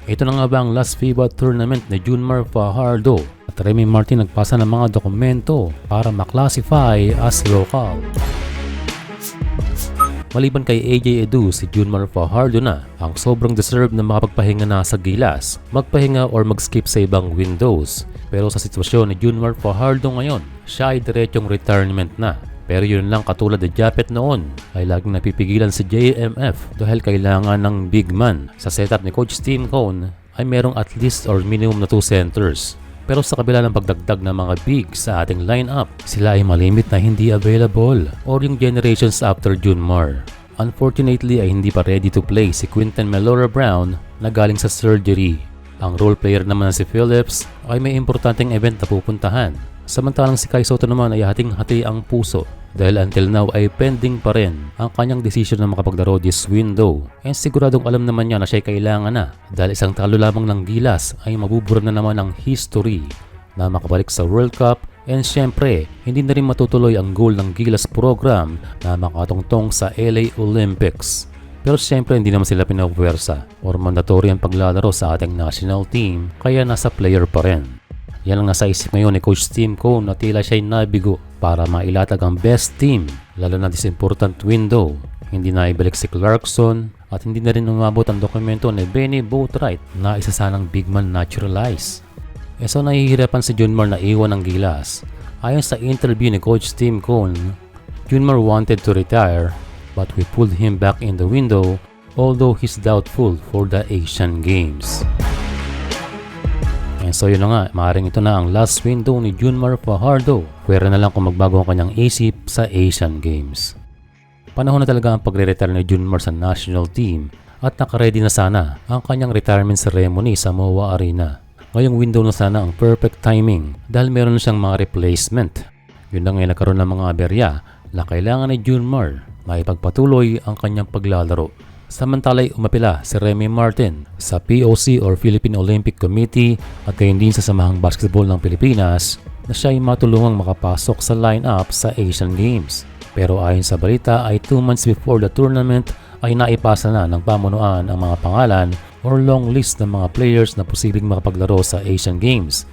Ito na nga ba ang last FIBA tournament ni Junmar Fajardo at Remy Martin nagpasa ng mga dokumento para maklasify as local. Maliban kay AJ Edu, si Junmar Fajardo na ang sobrang deserve na makapagpahinga na sa Gilas, magpahinga or mag-skip sa ibang windows. Pero sa sitwasyon ni Junmar Fajardo ngayon, siya ay diretsong retirement na. Pero yun lang, katulad ni Japet noon ay laging napipigilan si JMF dahil kailangan ng big man. Sa setup ni Coach Tim Cone ay merong at least or minimum na 2 centers. Pero sa kabila ng pagdagdag ng mga big sa ating lineup, sila ay malimit na hindi available or yung generations after Junmar. Unfortunately ay hindi pa ready to play si Quinton Melora Brown na galing sa surgery. Ang role player naman si Phillips ay may importanteng event na pupuntahan. Samantalang si Kai Sotto naman ay hating-hati ang puso dahil until now ay pending pa rin ang kanyang desisyon na makapaglaro this window. And siguradong alam naman niya na siya kailangan na dahil isang talo lamang ng Gilas ay mabubura na naman ang history na makabalik sa World Cup. And syempre, hindi na rin matutuloy ang goal ng Gilas program na makatungtong sa LA Olympics. Pero syempre hindi naman sila pinapwersa or mandatory ang paglalaro sa ating national team kaya nasa player pa rin. Yan ang nasa isip ngayon ni Coach Tim Cone na tila siya'y nabigo para mailatag ang best team lalo na this important window. Hindi na ibalik si Clarkson at hindi na rin umabot ang dokumento ni Benny Boatwright na isa sanang big man naturalize. So nahihirapan si Junmar na iwan ang Gilas. Ayon sa interview ni Coach Tim Cone, Junmar wanted to retire but we pulled him back in the window although he's doubtful for the Asian Games. And so yun na nga, maaaring ito na ang last window ni Junmar Fajardo. Pwera na lang kung magbago ang kanyang isip sa Asian Games. Panahon na talaga ang pagre-retire ni Junmar sa national team at nakaredy na sana ang kanyang retirement ceremony sa MOA Arena. Ngayong window na sana ang perfect timing dahil meron na siyang mga replacement. Yun na ngayon nagkaroon ng mga aberya na kailangan ni Junmar na ipagpatuloy ang kanyang paglalaro. Samantala'y umapila si Remy Martin sa POC or Philippine Olympic Committee at gayon din sa Samahang Basketball ng Pilipinas na siya ay matulungang makapasok sa lineup sa Asian Games. Pero ayon sa balita ay 2 months before the tournament ay naipasa na ng pamunuan ang mga pangalan or long list ng mga players na posibleng makapaglaro sa Asian Games.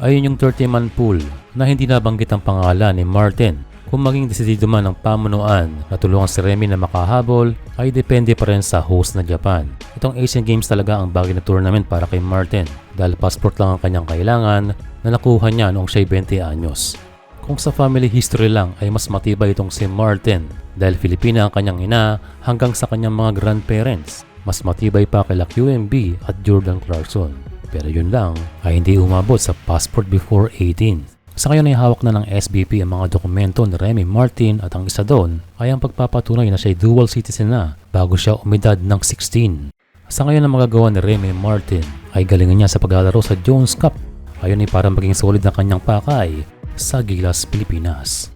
Ayun yung 30-man pool na hindi nabanggit ang pangalan ni Martin. Kung maging desidido man ng pamunuan na tulungan si Remy na makahabol ay depende pa rin sa host na Japan. Itong Asian Games talaga ang bagay na tournament para kay Martin dahil passport lang ang kanyang kailangan na nakuha niya noong siya'y 20 anyos. Kung sa family history lang ay mas matibay itong si Martin dahil Filipina ang kanyang ina hanggang sa kanyang mga grandparents. Mas matibay pa kay QMB at Jordan Clarkson. Pero yun lang ay hindi umabot sa passport before 18. Sa ngayon ay hawak na ng SBP ang mga dokumento ni Remy Martin at ang isa doon ay ang pagpapatunay na siya ay dual citizen na bago siya umidad ng 16. Sa ngayon ang magagawa ni Remy Martin ay galingan niya sa paglalaro sa Jones Cup. Ayon ay para maging solid na kanyang pakay sa Gilas, Pilipinas.